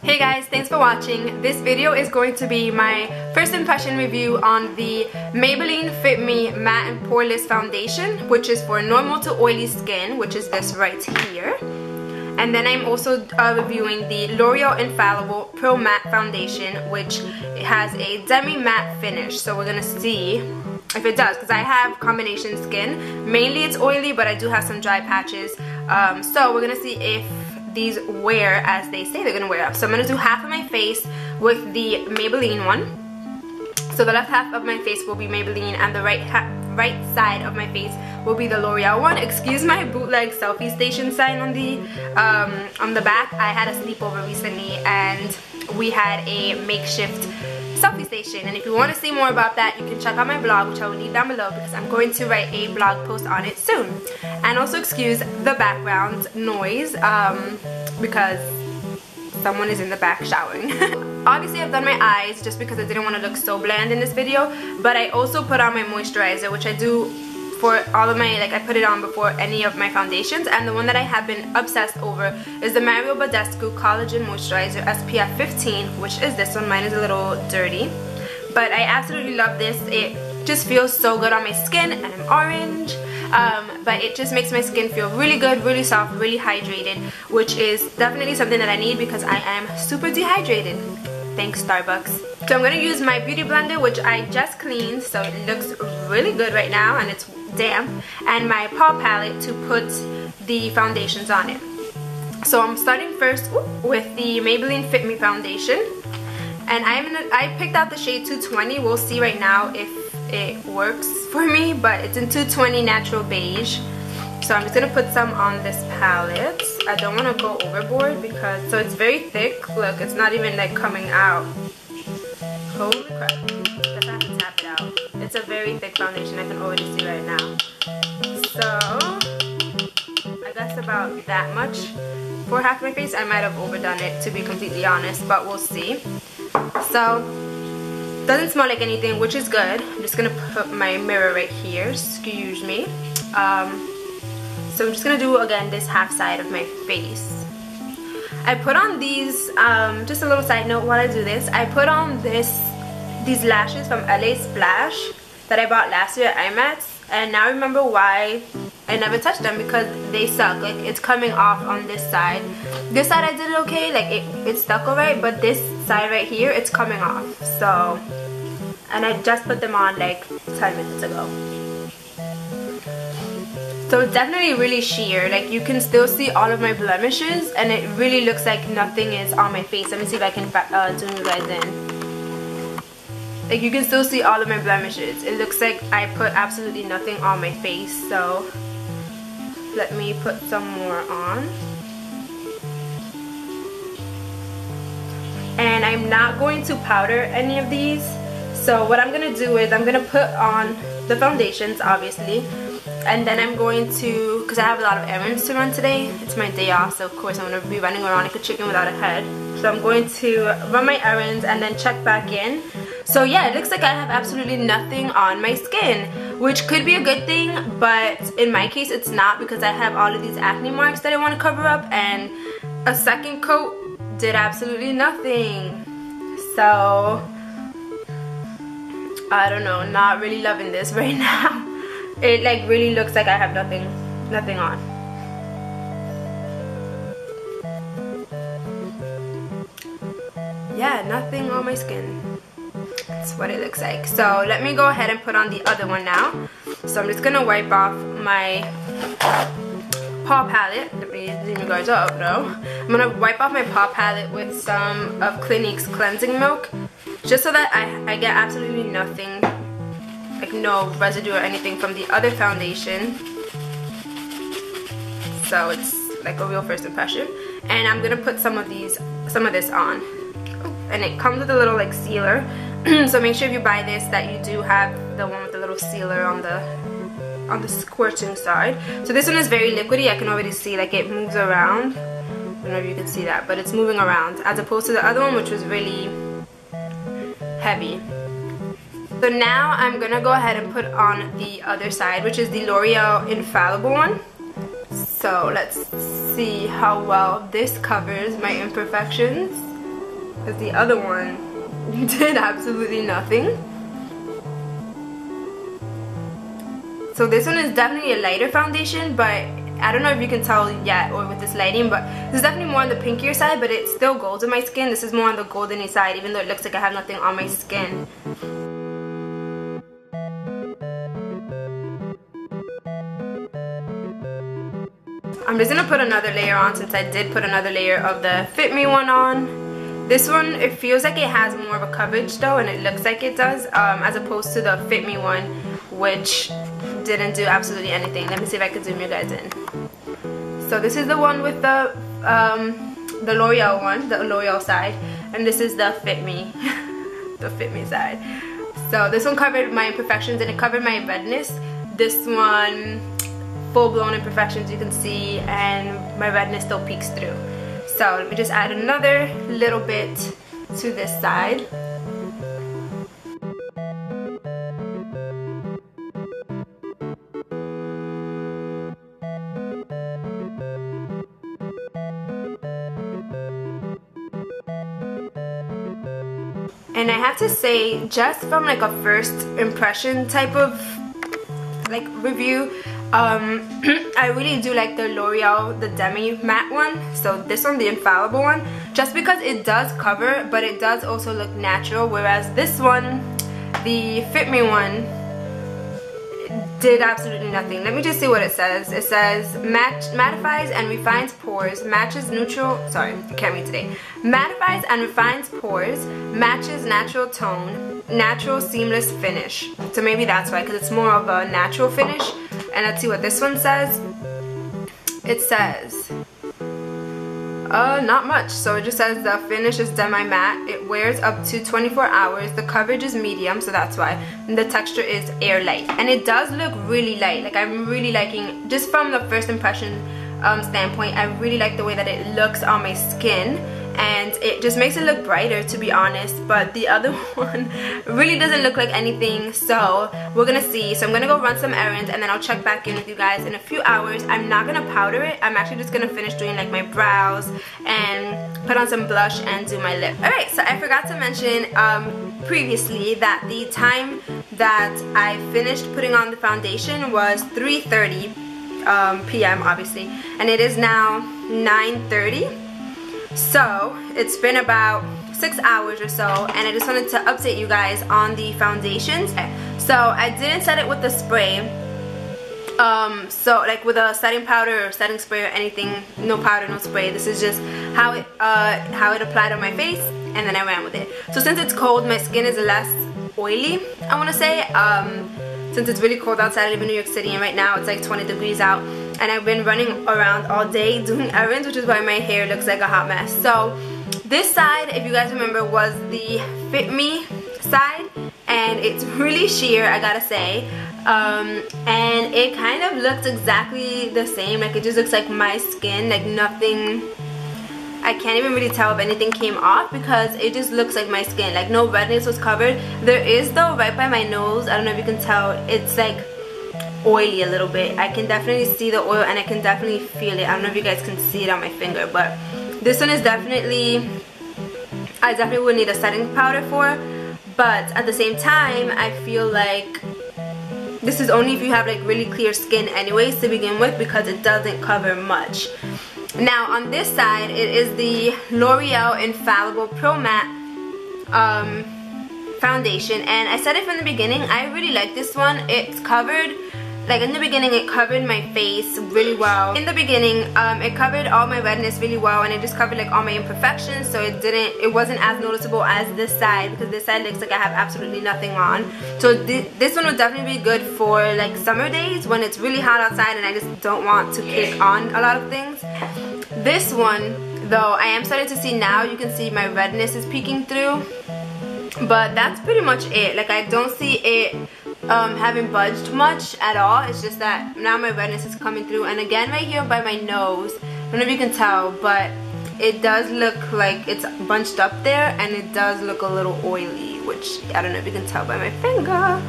Hey guys, thanks for watching. This video is going to be my first impression review on the Maybelline Fit Me Matte+Poreless Foundation, which is for normal to oily skin, which is this right here. And then I'm also reviewing the L'Oreal Infallible Pro Matte Foundation, which has a Demi-Matte finish. So we're gonna see if it does, because I have combination skin. Mainly it's oily, but I do have some dry patches. So we're gonna see if these wear as they say they're gonna wear up. So I'm gonna do half of my face with the Maybelline one. So the left half of my face will be Maybelline, and the right side of my face will be the L'Oreal one. Excuse my bootleg selfie station sign on the back. I had a sleepover recently and we had a makeshift selfie station, and if you want to see more about that, you can check out my blog, which I will leave down below, because I'm going to write a blog post on it soon. And also excuse the background noise because someone is in the back showering. Obviously I've done my eyes just because I didn't want to look so bland in this video, but I also put on my moisturizer, which I do for all of my, I put it on before any of my foundations, and the one that I have been obsessed over is the Badescu Collagen Moisturizer SPF 15, which is this one. Mine is a little dirty, but I absolutely love this. It just feels so good on my skin, and I'm orange, but it just makes my skin feel really good, really soft, really hydrated, which is definitely something that I need because I am super dehydrated. Thanks Starbucks. So I'm going to use my beauty blender, which I just cleaned, so it looks really good right now and it's damp, and my Paw Palette to put the foundations on it. So I'm starting first with the Maybelline Fit Me Foundation, and I picked out the shade 220. We'll see right now if it works for me, but it's in 220 Natural Beige. So I'm just going to put some on this palette. I don't want to go overboard because, so it's very thick. Look, it's not even coming out. Holy crap. I guess I have to tap it out. It's a very thick foundation, I can already see right now. So, I guess about that much for half my face. I might have overdone it, to be completely honest, but we'll see. So, doesn't smell like anything, which is good. I'm just going to put my mirror right here, excuse me. So I'm just going to do, again, this half side of my face. I put on these, just a little side note while I do this, I put on these lashes from LA Splash that I bought last year at IMAX, and now I remember why I never touched them, because they suck. It's coming off on this side. This side I did it okay, it stuck alright, but this side right here, it's coming off. So, and I just put them on 10 minutes ago. So it's definitely really sheer. You can still see all of my blemishes, and it really looks like nothing is on my face. Let me see if I can zoom you guys in. You can still see all of my blemishes. It looks like I put absolutely nothing on my face. So let me put some more on. And I'm not going to powder any of these. So what I'm going to do is I'm going to put on the foundations, obviously. And then I'm going to, because I have a lot of errands to run today, it's my day off, so of course I'm going to be running around like a chicken without a head. So I'm going to run my errands and then check back in. So yeah, it looks like I have absolutely nothing on my skin, which could be a good thing, but in my case it's not, because I have all of these acne marks that I want to cover up, and a second coat did absolutely nothing. So I don't know, not really loving this right now. It really looks like I have nothing on. Yeah, nothing on my skin. That's what it looks like. So let me go ahead and put on the other one now. So I'm just gonna wipe off my Paw Palette. Let me zoom you guys up though. I'm gonna wipe off my Paw Palette with some of Clinique's cleansing milk, just so that I get absolutely nothing, no residue or anything from the other foundation. So it's a real first impression. And I'm gonna put some of this on. And it comes with a little sealer. So make sure if you buy this that you do have the one with the little sealer on the squirting side. So this one is very liquidy. I can already see it moves around. I don't know if you can see that, but it's moving around, as opposed to the other one, which was really heavy. So now I'm gonna go ahead and put on the other side, which is the L'Oreal Infallible one. So let's see how well this covers my imperfections. because the other one did absolutely nothing. So this one is definitely a lighter foundation, but I don't know if you can tell yet or with this lighting, but this is definitely more on the pinkier side, but it still golds in my skin. This is more on the goldeny side, even though it looks like I have nothing on my skin. I'm just gonna put another layer on, since I did put another layer of the Fit Me one on. This one, it feels like it has more of a coverage though, and it looks like it does, as opposed to the Fit Me one, which didn't do absolutely anything. Let me see if I can zoom you guys in. So this is the one with the L'Oreal one, the L'Oreal side, and this is the Fit Me, the Fit Me side. So this one covered my imperfections and it covered my redness. This one, full-blown imperfections you can see, and my redness still peeks through. So let me just add another little bit to this side. And I have to say, just from like a first impression type of like review, I really do like the L'Oreal, the Demi-Matte one. So this one, the Infallible one, just because it does cover, but it does also look natural, whereas this one, the Fit Me one, did absolutely nothing. Let me just see what it says. It says mattifies and refines pores, matches neutral, sorry, I can't read today. Mattifies and refines pores, matches natural tone, natural seamless finish. So maybe that's why, because it's more of a natural finish. And let's see what this one says. It says not much. So it just says the finish is Demi-Matte. It wears up to 24 hours. The coverage is medium, so that's why. And the texture is air light. And it does look really light. Like, I'm really liking, just from the first impression standpoint, I really like the way that it looks on my skin. And it just makes it look brighter, to be honest. But the other one really doesn't look like anything. So we're gonna see. So I'm gonna go run some errands, and then I'll check back in with you guys in a few hours. I'm not gonna powder it. I'm actually just gonna finish doing like my brows and put on some blush and do my lip. Alright, so I forgot to mention previously that the time that I finished putting on the foundation was 3:30 p.m. obviously, and it is now 9:30. So it's been about 6 hours or so, and I just wanted to update you guys on the foundations. So I didn't set it with the spray, so like with a setting powder or setting spray or anything. No powder, no spray. This is just how it applied on my face, and then I ran with it. So since it's cold, my skin is less oily, I want to say, since it's really cold outside. I live in New York City, and right now it's like 20 degrees out. And I've been running around all day doing errands, which is why my hair looks like a hot mess. So this side, if you guys remember, was the Fit Me side, and it's really sheer, I gotta say. And it kind of looks exactly the same. Like, it just looks like my skin, like nothing. I can't even really tell if anything came off, because it just looks like my skin. Like, no redness was covered. There is though, right by my nose, I don't know if you can tell, it's like oily a little bit. I can definitely see the oil, and I can definitely feel it. I don't know if you guys can see it on my finger, but this one is definitely, I definitely would need a setting powder for. But at the same time, I feel like this is only if you have like really clear skin anyways to begin with, because it doesn't cover much. Now on this side, it is the L'Oreal Infallible Pro Matte foundation, and I said it from the beginning, I really like this one. It's covered, like in the beginning it covered my face really well. In the beginning it covered all my redness really well, and it just covered like all my imperfections, so it wasn't as noticeable as this side, because this side looks like I have absolutely nothing on. So this one would definitely be good for like summer days when it's really hot outside and I just don't want to kick on a lot of things. This one though, I am starting to see now, you can see my redness is peeking through, but that's pretty much it. Like, I don't see it having budged much at all. It's just that now my redness is coming through, and again right here by my nose, I don't know if you can tell, but it does look like it's bunched up there, and it does look a little oily, which I don't know if you can tell by my finger,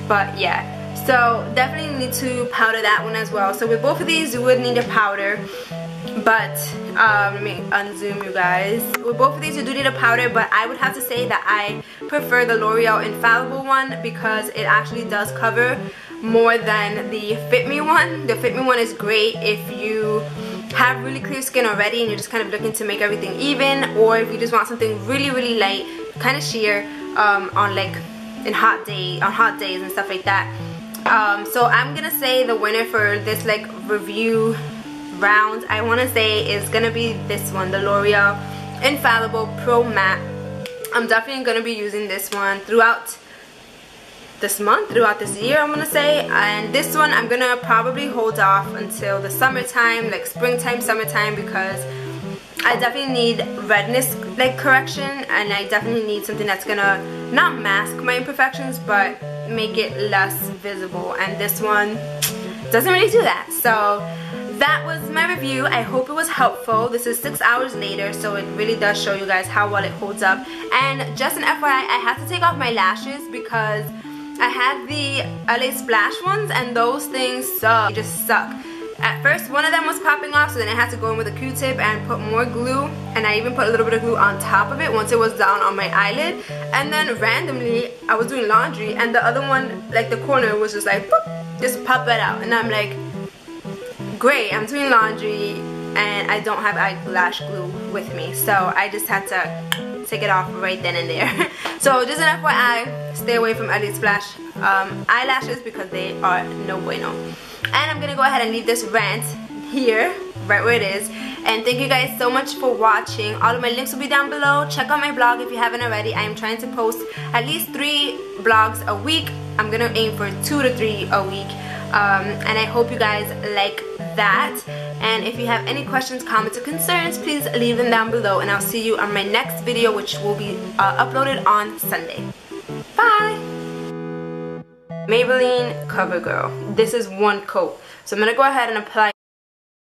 but yeah. So definitely need to powder that one as well. So with both of these you would need a powder. But let me unzoom you guys. With both of these, you do need a powder, but I would have to say that I prefer the L'Oreal Infallible one because it actually does cover more than the Fit Me one. The Fit Me one is great if you have really clear skin already and you're just kind of looking to make everything even, or if you just want something really light, kind of sheer on like on hot days and stuff like that. So I'm gonna say the winner for this like review round, I want to say, is gonna be this one, the L'Oreal Infallible Pro Matte. I'm definitely gonna be using this one throughout this month, throughout this year, I'm gonna say. And this one I'm gonna probably hold off until the summertime, like springtime, summertime, because I definitely need redness like correction, and I definitely need something that's gonna not mask my imperfections but make it less visible, and this one doesn't really do that. So that was my review. I hope it was helpful. This is 6 hours later, so it really does show you guys how well it holds up. And just an FYI, I had to take off my lashes because I had the LA Splash ones, and those things suck. They just suck. At first, one of them was popping off, so then I had to go in with a Q-tip and put more glue, and I even put a little bit of glue on top of it once it was down on my eyelid. And then randomly, I was doing laundry, and the other one, like the corner, was just like, boop, just pop it out. And I'm like, great, I'm doing laundry, and I don't have eyelash glue with me, so I just had to take it off right then and there. So just an FYI, stay away from LA Splash eyelashes because they are no bueno. And I'm gonna go ahead and leave this rant here, right where it is. And thank you guys so much for watching. All of my links will be down below. Check out my blog if you haven't already. I am trying to post at least 3 blogs a week. I'm gonna aim for 2 to 3 a week. And I hope you guys like that. And if you have any questions, comments, or concerns, please leave them down below, and I'll see you on my next video, which will be uploaded on Sunday. Bye! Maybelline CoverGirl. This is one coat. So I'm going to go ahead and apply